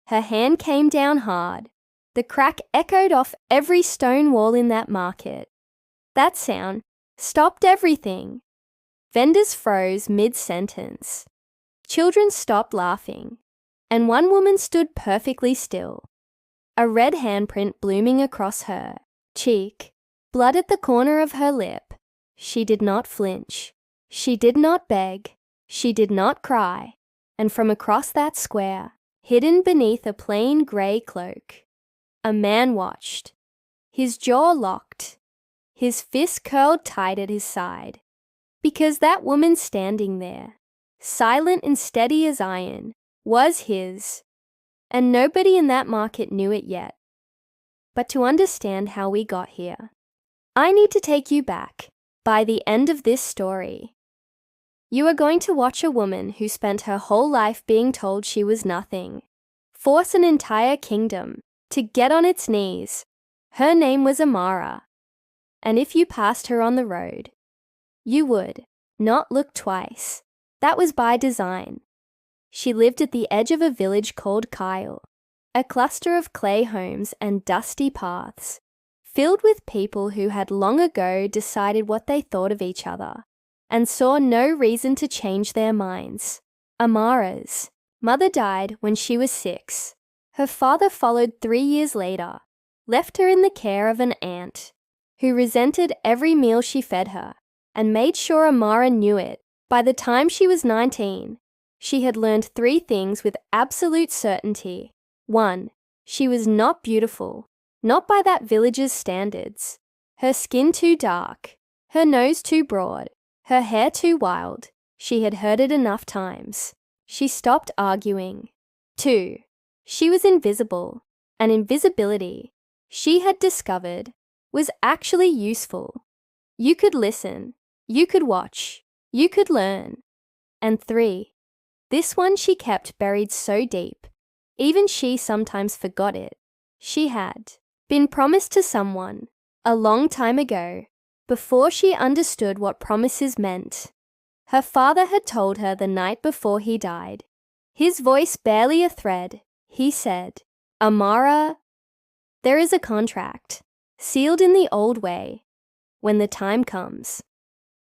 Her hand came down hard. The crack echoed off every stone wall in that market. That sound stopped everything. Vendors froze mid-sentence. Children stopped laughing, and one woman stood perfectly still, a red handprint blooming across her cheek, blood at the corner of her lip. She did not flinch. She did not beg. She did not cry. And from across that square, hidden beneath a plain grey cloak, a man watched, his jaw locked, his fist curled tight at his side, because that woman standing there, silent and steady as iron, was his, and nobody in that market knew it yet. But to understand how we got here, I need to take you back. By the end of this story, you are going to watch a woman who spent her whole life being told she was nothing, force an entire kingdom to get on its knees. Her name was Amara, and if you passed her on the road, you would not look twice. That was by design. She lived at the edge of a village called Kyle, a cluster of clay homes and dusty paths, filled with people who had long ago decided what they thought of each other and saw no reason to change their minds. Amara's mother died when she was 6. Her father followed 3 years later, left her in the care of an aunt who resented every meal she fed her and made sure Amara knew it. By the time she was 19, she had learned 3 things with absolute certainty. 1. She was not beautiful, not by that village's standards. Her skin too dark, her nose too broad, her hair too wild. She had heard it enough times. She stopped arguing. 2. She was invisible, and invisibility, she had discovered, was actually useful. You could listen, you could watch, you could learn. And 3. This one she kept buried so deep, even she sometimes forgot it. She had been promised to someone a long time ago, before she understood what promises meant. Her father had told her the night before he died. His voice barely a thread. He said, "Amara, there is a contract, sealed in the old way. When the time comes,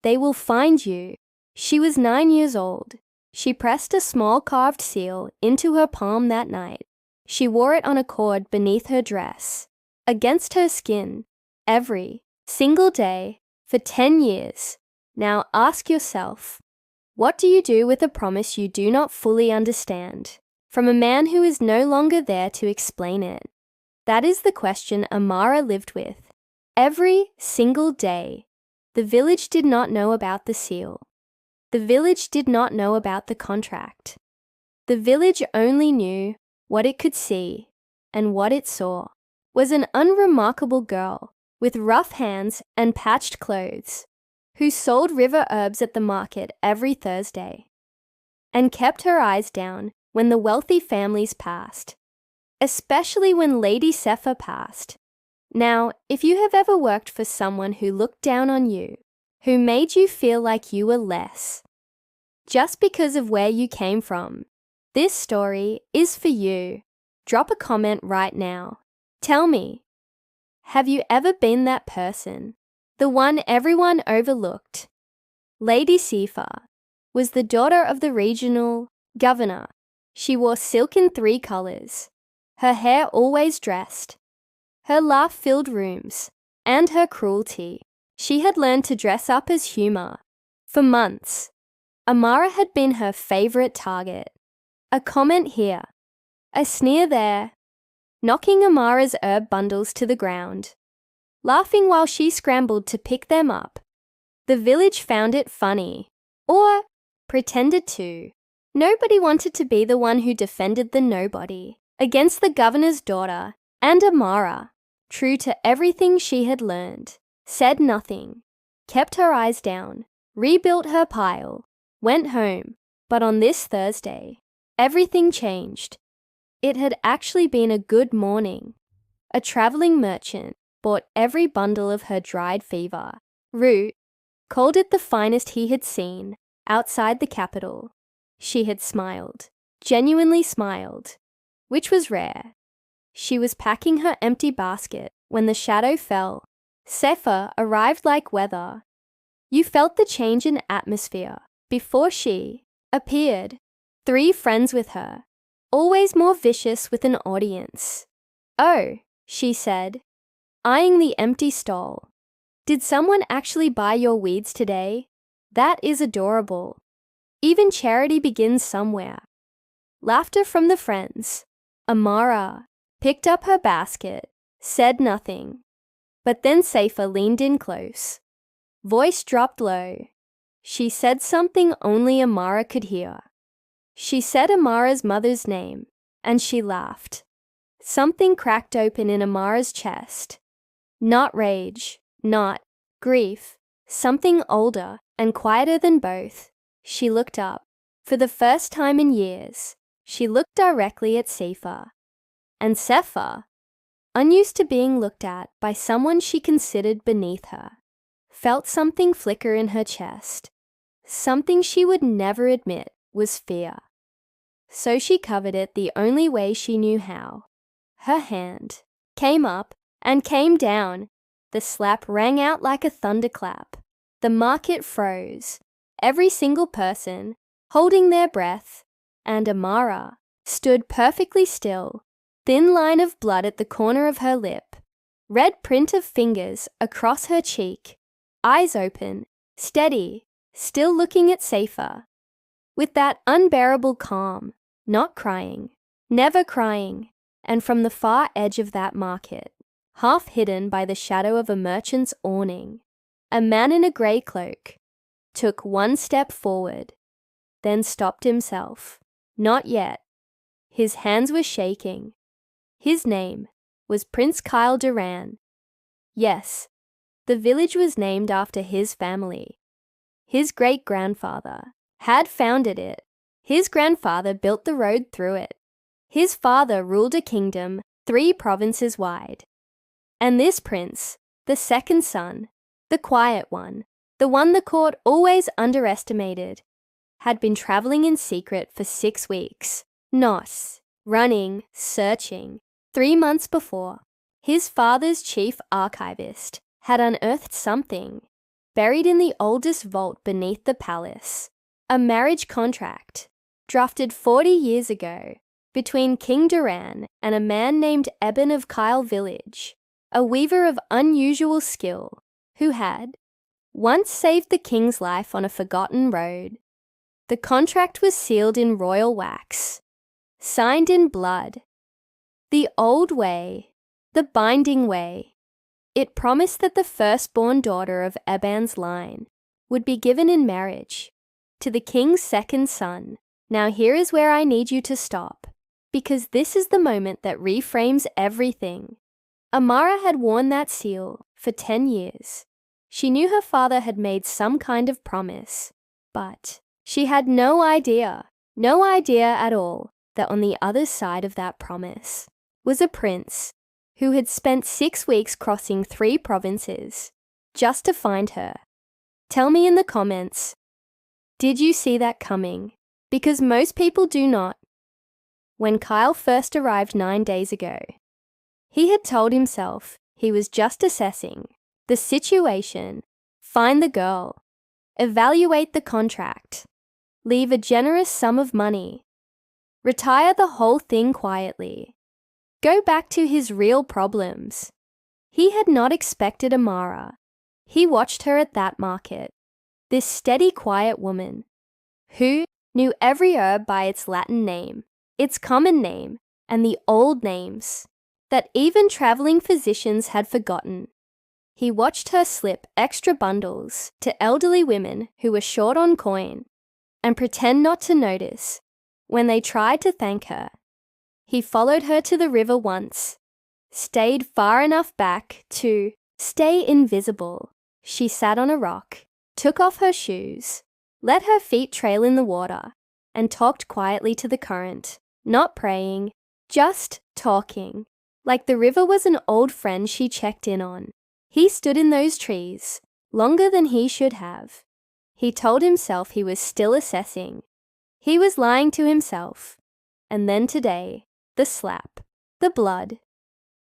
they will find you." She was 9 years old. She pressed a small carved seal into her palm that night. She wore it on a cord beneath her dress, against her skin, every single day for 10 years. Now ask yourself, what do you do with a promise you do not fully understand, from a man who is no longer there to explain it? That is the question Amara lived with. Every single day. The village did not know about the seal. The village did not know about the contract. The village only knew what it could see, and what it saw was an unremarkable girl with rough hands and patched clothes, who sold river herbs at the market every Thursday, and kept her eyes down when the wealthy families passed, especially when Lady Sefer passed. Now, if you have ever worked for someone who looked down on you, who made you feel like you were less, just because of where you came from, this story is for you. Drop a comment right now. Tell me, have you ever been that person, the one everyone overlooked? Lady Sefer was the daughter of the regional governor. She wore silk in 3 colors, her hair always dressed. Her laugh filled rooms, and her cruelty. She had learned to dress up as humor. For months, Amara had been her favorite target. A comment here, a sneer there, knocking Amara's herb bundles to the ground, laughing while she scrambled to pick them up. The village found it funny, or pretended to. Nobody wanted to be the one who defended the nobody against the governor's daughter, and Amara, true to everything she had learned, said nothing, kept her eyes down, rebuilt her pile, went home. But on this Thursday, everything changed. It had actually been a good morning. A traveling merchant bought every bundle of her dried fever root, called it the finest he had seen outside the capital. She had smiled, genuinely smiled, which was rare. She was packing her empty basket when the shadow fell. Saipha arrived like weather. You felt the change in atmosphere before she appeared. 3 friends with her, always more vicious with an audience. "Oh," she said, eyeing the empty stall. "Did someone actually buy your weeds today? That is adorable. Even charity begins somewhere." Laughter from the friends. Amara picked up her basket, said nothing. But then Saipha leaned in close. Voice dropped low. She said something only Amara could hear. She said Amara's mother's name, and she laughed. Something cracked open in Amara's chest. Not rage, not grief, something older and quieter than both. She looked up. For the first time in years, she looked directly at Saipha. And Saipha, unused to being looked at by someone she considered beneath her, felt something flicker in her chest. Something she would never admit was fear. So she covered it the only way she knew how. Her hand came up and came down. The slap rang out like a thunderclap. The market froze, every single person holding their breath, and Amara stood perfectly still, thin line of blood at the corner of her lip, red print of fingers across her cheek, eyes open, steady, still looking at Saipha, with that unbearable calm, not crying, never crying, and from the far edge of that market, half hidden by the shadow of a merchant's awning, a man in a grey cloak took one step forward, then stopped himself. Not yet. His hands were shaking. His name was Prince Kyle Duran. Yes, the village was named after his family. His great-grandfather had founded it. His grandfather built the road through it. His father ruled a kingdom 3 provinces wide. And this prince, the second son, the quiet one, the one the court always underestimated, had been traveling in secret for 6 weeks, not running, searching. 3 months before, his father's chief archivist had unearthed something buried in the oldest vault beneath the palace, a marriage contract drafted 40 years ago between King Duran and a man named Eben of Kyle Village, a weaver of unusual skill who had once saved the king's life on a forgotten road. The contract was sealed in royal wax, signed in blood. The old way, the binding way. It promised that the firstborn daughter of Eban's line would be given in marriage to the king's second son. Now here is where I need you to stop, because this is the moment that reframes everything. Amara had worn that seal for 10 years. She knew her father had made some kind of promise, but she had no idea at all, that on the other side of that promise was a prince who had spent 6 weeks crossing 3 provinces just to find her. Tell me in the comments, did you see that coming? Because most people do not. When Kyle first arrived 9 days ago, he had told himself he was just assessing the situation, find the girl, evaluate the contract, leave a generous sum of money, retire the whole thing quietly, go back to his real problems. He had not expected Amara. He watched her at that market, this steady, quiet woman who knew every herb by its Latin name, its common name, and the old names that even traveling physicians had forgotten. He watched her slip extra bundles to elderly women who were short on coin and pretend not to notice when they tried to thank her. He followed her to the river once, stayed far enough back to stay invisible. She sat on a rock, took off her shoes, let her feet trail in the water, and talked quietly to the current, not praying, just talking, like the river was an old friend she checked in on. He stood in those trees, longer than he should have. He told himself he was still assessing. He was lying to himself. And then today, the slap, the blood,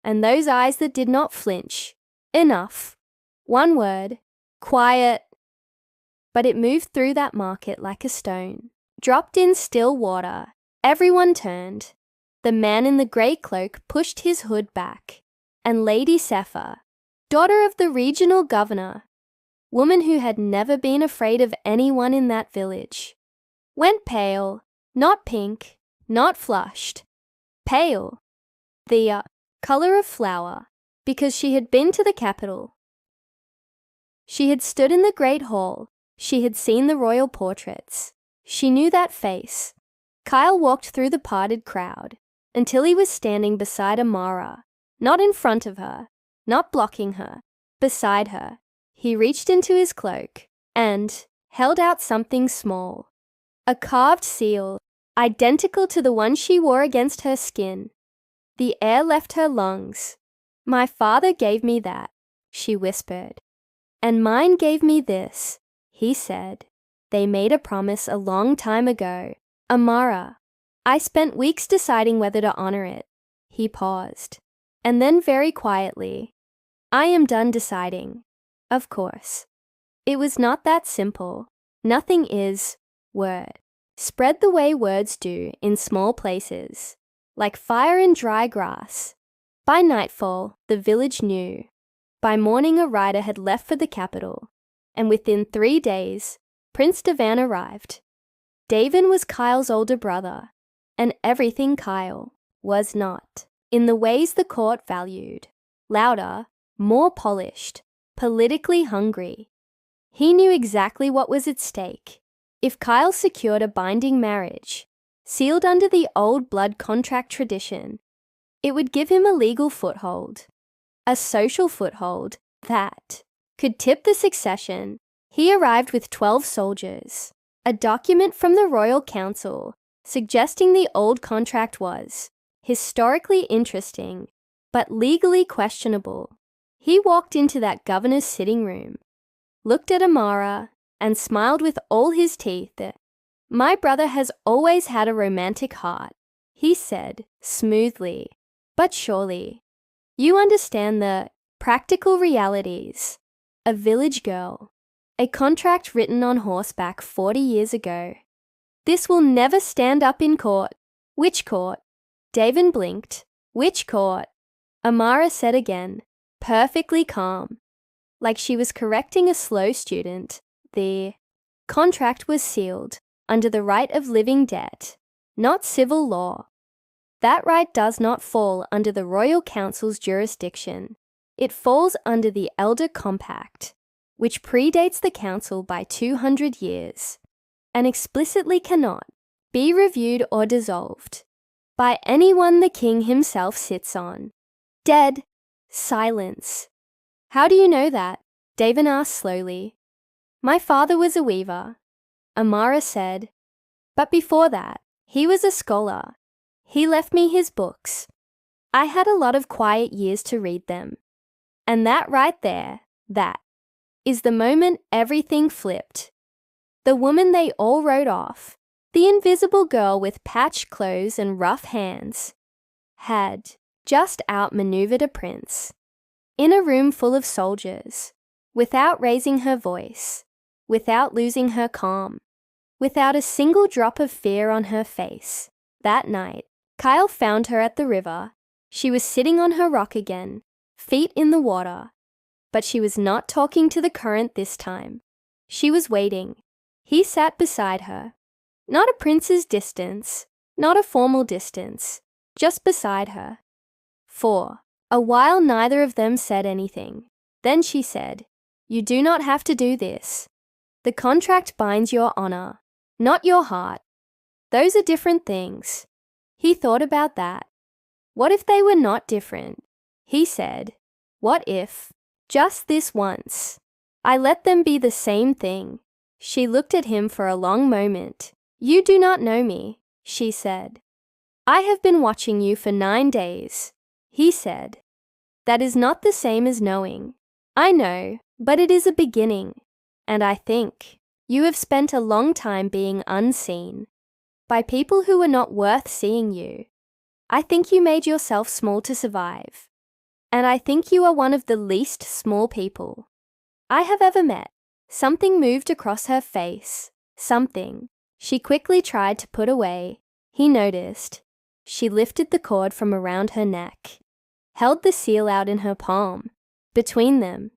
and those eyes that did not flinch. Enough. One word. Quiet. But it moved through that market like a stone. Dropped in still water. Everyone turned. The man in the grey cloak pushed his hood back, and Lady Sapphire, daughter of the regional governor, woman who had never been afraid of anyone in that village, went pale, not pink, not flushed, pale, the colour of flour, because she had been to the capital. She had stood in the great hall. She had seen the royal portraits. She knew that face. Kyle walked through the parted crowd until he was standing beside Amara, not in front of her, not blocking her, beside her. He reached into his cloak and held out something small, a carved seal, identical to the one she wore against her skin. The air left her lungs. "My father gave me that," she whispered. "And mine gave me this," he said. "They made a promise a long time ago. Amara, I spent weeks deciding whether to honor it." He paused, and then very quietly, "I am done deciding. Of course. It was not that simple. Nothing is word. Spread the way words do in small places, like fire in dry grass. By nightfall, the village knew. By morning, a rider had left for the capital, and within 3 days, Prince Devan arrived. Davan was Kyle's older brother, and everything Kyle was not, in the ways the court valued. Louder, more polished, politically hungry. He knew exactly what was at stake. If Kyle secured a binding marriage, sealed under the old blood contract tradition, it would give him a legal foothold, a social foothold that could tip the succession. He arrived with 12 soldiers, a document from the Royal Council suggesting the old contract was historically interesting, but legally questionable. He walked into that governor's sitting room, looked at Amara, and smiled with all his teeth. "My brother has always had a romantic heart," he said, smoothly, but surely. "You understand the practical realities. A village girl, a contract written on horseback 40 years ago. This will never stand up in court." "Which court?" Davan blinked. "Which court?" Amara said again, perfectly calm, like she was correcting a slow student. "The contract was sealed under the right of living debt, not civil law. That right does not fall under the Royal Council's jurisdiction. It falls under the Elder Compact, which predates the Council by 200 years, and explicitly cannot be reviewed or dissolved by anyone the king himself sits on." Dead silence. "How do you know that?" Davan asked slowly. "My father was a weaver," Amara said. "But before that, he was a scholar. He left me his books. I had a lot of quiet years to read them. And that right there, that is the moment everything flipped. The woman they all wrote off, the invisible girl with patched clothes and rough hands, had just outmaneuvered a prince. In a room full of soldiers, without raising her voice, without losing her calm, without a single drop of fear on her face. That night, Kyle found her at the river. She was sitting on her rock again, feet in the water. But she was not talking to the current this time. She was waiting. He sat beside her. Not a prince's distance, not a formal distance, just beside her. For a while neither of them said anything. Then she said, "You do not have to do this. The contract binds your honor, not your heart. Those are different things." He thought about that. What if they were not different? He said, "What if, just this once, I let them be the same thing?" She looked at him for a long moment. "You do not know me," she said. "I have been watching you for 9 days," he said. "That is not the same as knowing. I know, but it is a beginning. And I think you have spent a long time being unseen by people who were not worth seeing you. I think you made yourself small to survive. And I think you are one of the least small people I have ever met. Something moved across her face. Something she quickly tried to put away. He noticed. She lifted the cord from around her neck, held the seal out in her palm. Between them,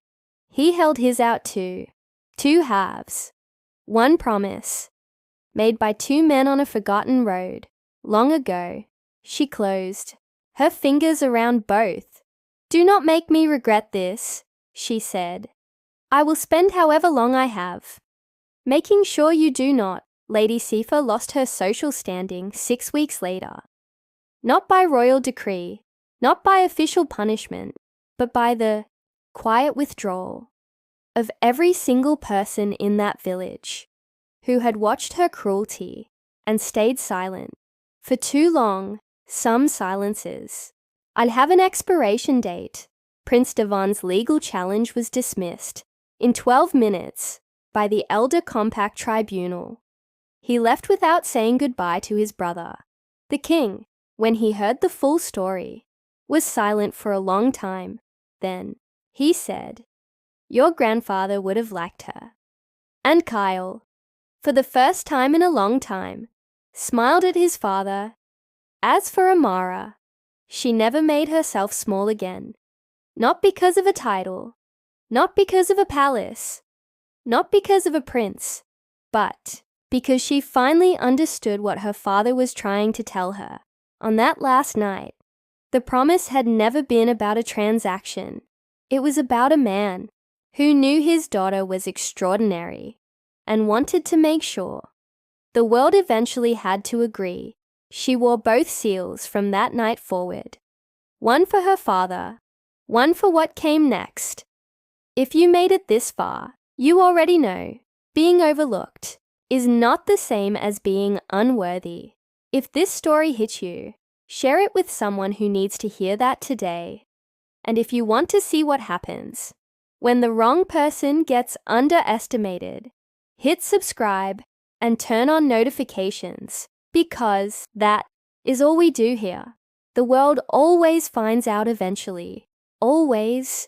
he held his out too. Two halves. One promise, made by two men on a forgotten road, long ago. She closed her fingers around both. Do not make me regret this, she said. I will spend however long I have making sure you do not. Lady Sifa lost her social standing 6 weeks later. Not by royal decree, not by official punishment, but by the quiet withdrawal of every single person in that village who had watched her cruelty and stayed silent for too long. Some silences. I'd have an expiration date. Prince Devon's legal challenge was dismissed in 12 minutes by the Elder Compact Tribunal. He left without saying goodbye to his brother. The king, when he heard the full story, was silent for a long time. Then he said, "Your grandfather would have liked her." And Kyle, for the first time in a long time, smiled at his father. As for Amara, she never made herself small again. Not because of a title, not because of a palace, not because of a prince, but because she finally understood what her father was trying to tell her. On that last night, the promise had never been about a transaction. It was about a man who knew his daughter was extraordinary and wanted to make sure. The world eventually had to agree. She wore both seals from that night forward. One for her father, one for what came next. If you made it this far, you already know being overlooked is not the same as being unworthy. If this story hit you, share it with someone who needs to hear that today. And if you want to see what happens when the wrong person gets underestimated, hit subscribe and turn on notifications, because that is all we do here. The world always finds out eventually. Always.